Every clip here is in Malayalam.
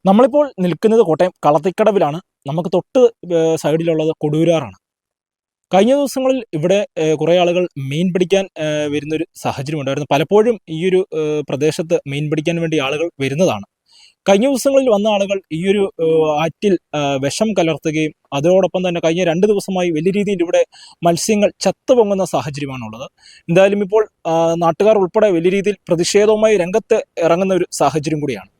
നമ്മളിപ്പോൾ നിൽക്കുന്നത് കോട്ടയം കളത്തിക്കടവിലാണ്. നമുക്ക് തൊട്ട് സൈഡിലുള്ളത് കൊടുവൂരാറാണ്. കഴിഞ്ഞ ദിവസങ്ങളിൽ ഇവിടെ കുറേ ആളുകൾ മീൻ പിടിക്കാൻ വരുന്നൊരു സാഹചര്യം ഉണ്ടായിരുന്നു. പലപ്പോഴും ഈ ഒരു പ്രദേശത്ത് മീൻ പിടിക്കാൻ വേണ്ടി ആളുകൾ വരുന്നതാണ്. കഴിഞ്ഞ ദിവസങ്ങളിൽ വന്ന ആളുകൾ ഈ ഒരു ആറ്റിൽ വിഷം കലർത്തുകയും അതോടൊപ്പം തന്നെ കഴിഞ്ഞ 2 ദിവസമായി വലിയ രീതിയിൽ ഇവിടെ മത്സ്യങ്ങൾ ചത്തുപൊങ്ങുന്ന സാഹചര്യമാണുള്ളത്. എന്തായാലും ഇപ്പോൾ നാട്ടുകാർ ഉൾപ്പെടെ വലിയ രീതിയിൽ പ്രതിഷേധവുമായി രംഗത്ത് ഇറങ്ങുന്ന ഒരു സാഹചര്യം കൂടിയാണ്.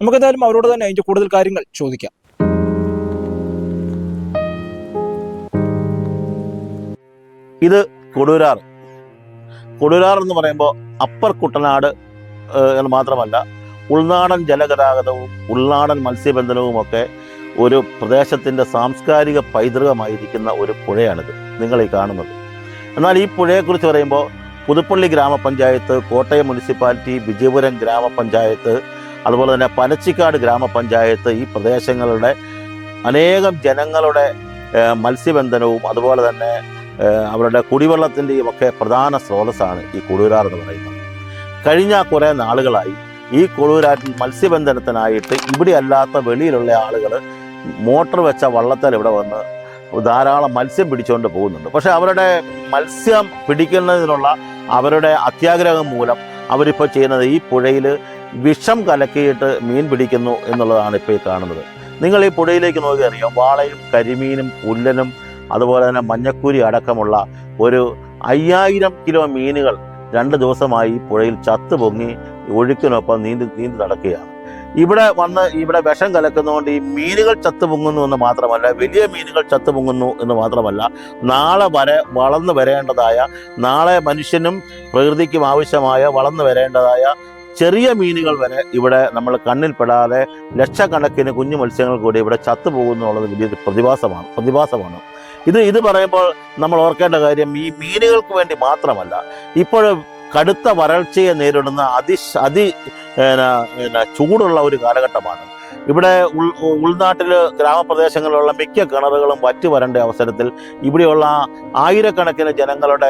നമുക്കെന്തായാലും അവരോട് തന്നെ അതിൻ്റെ കൂടുതൽ കാര്യങ്ങൾ ചോദിക്കാം. ഇത് കൊടുവൂരാർ എന്ന് പറയുമ്പോൾ അപ്പർ കുട്ടനാട് എന്ന് മാത്രമല്ല, ഉൾനാടൻ ജലഗതാഗതവും ഉൾനാടൻ മത്സ്യബന്ധനവും ഒക്കെ ഒരു പ്രദേശത്തിൻ്റെ സാംസ്കാരിക പൈതൃകമായിരിക്കുന്ന ഒരു പുഴയാണിത് നിങ്ങൾ ഈ കാണുന്നത്. എന്നാൽ ഈ പുഴയെക്കുറിച്ച് പറയുമ്പോൾ പുതുപ്പള്ളി ഗ്രാമപഞ്ചായത്ത്, കോട്ടയം മുനിസിപ്പാലിറ്റി, വിജയപുരം ഗ്രാമപഞ്ചായത്ത്, അതുപോലെ തന്നെ പനച്ചിക്കാട് ഗ്രാമപഞ്ചായത്ത് ഈ പ്രദേശങ്ങളുടെ അനേകം ജനങ്ങളുടെ മത്സ്യബന്ധനവും അതുപോലെ തന്നെ അവരുടെ കുടിവെള്ളത്തിൻ്റെയും ഒക്കെ പ്രധാന സ്രോതസ്സാണ് ഈ കൊടുവൂരാർ എന്ന് പറയുന്നത്. കഴിഞ്ഞ കുറേ നാളുകളായി ഈ കൊടുവൂരാറ്റിൽ മത്സ്യബന്ധനത്തിനായിട്ട് ഇവിടെ അല്ലാത്ത വെളിയിലുള്ള ആളുകൾ മോട്ടർ വെച്ച വള്ളത്തിൽ ഇവിടെ വന്ന് ധാരാളം മത്സ്യം പിടിച്ചുകൊണ്ട് പോകുന്നുണ്ട്. പക്ഷേ അവരുടെ മത്സ്യം പിടിക്കുന്നതിനുള്ള അവരുടെ അത്യാഗ്രഹം മൂലം അവരിപ്പോൾ ചെയ്യുന്നത് ഈ പുഴയിൽ വിഷം കലക്കിയിട്ട് മീൻ പിടിക്കുന്നു എന്നുള്ളതാണ് ഇപ്പോൾ ഈ കാണുന്നത്. നിങ്ങൾ ഈ പുഴയിലേക്ക് നോക്കി അറിയാം, വാളയും കരിമീനും പുല്ലനും അതുപോലെ തന്നെ മഞ്ഞക്കൂരി അടക്കമുള്ള ഒരു 5000 കിലോ മീനുകൾ 2 ദിവസമായി പുഴയിൽ ചത്തുപൊങ്ങി ഒഴുക്കിനൊപ്പം നീന്തി നടക്കുകയാണ്. ഇവിടെ വിഷം കലക്കുന്നതുകൊണ്ട് ഈ മീനുകൾ ചത്തുപൊങ്ങുന്നു എന്ന് മാത്രമല്ല, വലിയ മീനുകൾ ചത്തുപൊങ്ങുന്നു എന്ന് മാത്രമല്ല, നാളെ വളർന്നു വരേണ്ടതായ, നാളെ മനുഷ്യനും പ്രകൃതിക്കും ആവശ്യമായ വളർന്നു വരേണ്ടതായ ചെറിയ മീനുകൾ വരെ ഇവിടെ നമ്മൾ കണ്ണിൽപ്പെടാതെ ലക്ഷക്കണക്കിന് കുഞ്ഞു മത്സ്യങ്ങൾ കൂടി ഇവിടെ ചത്തുപോകുന്നു എന്നുള്ളത് വലിയൊരു പ്രതിഭാസമാണ്. ഇത് പറയുമ്പോൾ നമ്മൾ ഓർക്കേണ്ട കാര്യം, ഈ മീനുകൾക്ക് വേണ്ടി മാത്രമല്ല, ഇപ്പോൾ കടുത്ത വരൾച്ചയെ നേരിടുന്ന ചൂടുള്ള ഒരു കാലഘട്ടമാണ്. ഇവിടെ ഉൾനാട്ടിൽ ഗ്രാമപ്രദേശങ്ങളിലുള്ള മിക്ക കിണറുകളും വറ്റി വരേണ്ട അവസരത്തിൽ ഇവിടെയുള്ള ആയിരക്കണക്കിന് ജനങ്ങളുടെ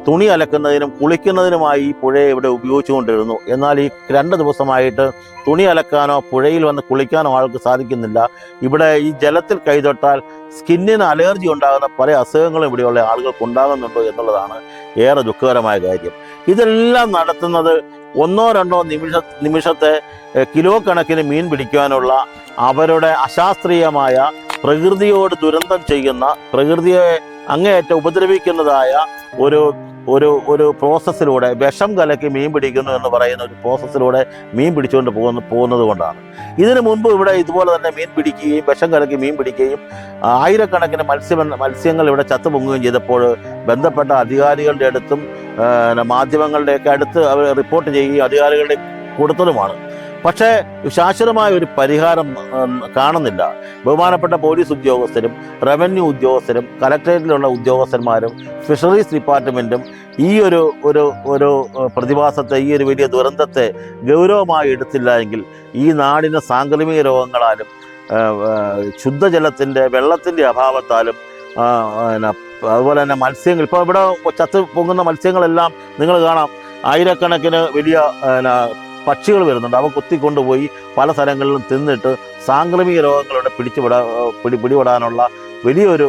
തുണി അലക്കുന്നതിനും കുളിക്കുന്നതിനുമായി ഈ പുഴയെ ഇവിടെ ഉപയോഗിച്ചുകൊണ്ടിരുന്നു. എന്നാൽ ഈ 2 ദിവസമായിട്ട് തുണി അലക്കാനോ പുഴയിൽ വന്ന് കുളിക്കാനോ ആൾക്ക് സാധിക്കുന്നില്ല. ഇവിടെ ഈ ജലത്തിൽ കൈതൊട്ടാൽ സ്കിന്നിന് അലർജി ഉണ്ടാകുന്ന പല അസുഖങ്ങളും ഇവിടെയുള്ള ആളുകൾക്ക് ഉണ്ടാകുന്നുണ്ടോ എന്നുള്ളതാണ് ഏറെ ദുഃഖകരമായ കാര്യം. ഇതെല്ലാം നടത്തുന്നത് 1-2 നിമിഷത്തെ കിലോ കണക്കിന് മീൻ പിടിക്കാനുള്ള അവരുടെ അശാസ്ത്രീയമായ, പ്രകൃതിയോട് ദുരന്തം ചെയ്യുന്ന, പ്രകൃതിയെ അങ്ങേയറ്റം ഉപദ്രവിക്കുന്നതായ ഒരു പ്രോസസ്സിലൂടെ, വിഷം കലക്കി മീൻ പിടിക്കുന്നു എന്ന് പറയുന്ന ഒരു പ്രോസസ്സിലൂടെ മീൻ പിടിച്ചുകൊണ്ട് പോകുന്നത് കൊണ്ടാണ്. ഇതിനു മുൻപ് ഇവിടെ ഇതുപോലെ തന്നെ മീൻ പിടിക്കുകയും വിഷം കലക്കി മീൻ പിടിക്കുകയും ആയിരക്കണക്കിന് മത്സ്യങ്ങൾ ഇവിടെ ചത്തുപൊങ്ങുകയും ചെയ്തപ്പോൾ ബന്ധപ്പെട്ട അധികാരികളുടെ അടുത്തും മാധ്യമങ്ങളുടെയൊക്കെ അടുത്ത് അവർ റിപ്പോർട്ട് ചെയ്യുകയും അധികാരികളുടെ കൊടുത്തതുമാണ്. പക്ഷേ ശാശ്വതമായ ഒരു പരിഹാരം കാണുന്നില്ല. ബഹുമാനപ്പെട്ട പോലീസ് ഉദ്യോഗസ്ഥരും റവന്യൂ ഉദ്യോഗസ്ഥരും കലക്ടറേറ്റിലുള്ള ഉദ്യോഗസ്ഥന്മാരും ഫിഷറീസ് ഡിപ്പാർട്ട്മെൻറ്റും ഈ ഒരു പ്രതിഭാസത്തെ, ഈ ഒരു വലിയ ദുരന്തത്തെ ഗൗരവമായി എടുത്തില്ല എങ്കിൽ ഈ നാടിന് സാംക്രമിക രോഗങ്ങളാലും ശുദ്ധജലത്തിൻ്റെ, വെള്ളത്തിൻ്റെ അഭാവത്താലും അതുപോലെ തന്നെ മത്സ്യങ്ങൾ, ഇപ്പോൾ ഇവിടെ ചത്ത് പൊങ്ങുന്ന മത്സ്യങ്ങളെല്ലാം നിങ്ങൾ കാണാം, ആയിരക്കണക്കിന് വലിയ പക്ഷികൾ വരുന്നുണ്ട്. അവ കുത്തിക്കൊണ്ടുപോയി പല സ്ഥലങ്ങളിലും തിന്നിട്ട് സാംക്രമിക രോഗങ്ങളുടെ പിടിപെടാനുള്ള വലിയൊരു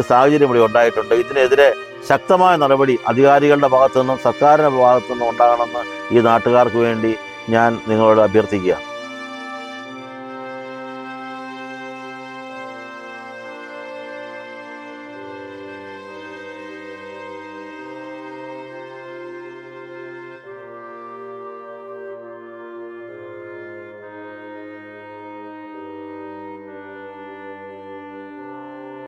സാഹചര്യം ഇവിടെ ഉണ്ടായിട്ടുണ്ട്. ഇതിനെതിരെ ശക്തമായ നടപടി അധികാരികളുടെ ഭാഗത്തു നിന്നും സർക്കാരിൻ്റെ ഭാഗത്തു നിന്നും ഉണ്ടാകണമെന്ന് ഈ നാട്ടുകാർക്ക് വേണ്ടി ഞാൻ നിങ്ങളോട് അഭ്യർത്ഥിക്കുകയാണ്.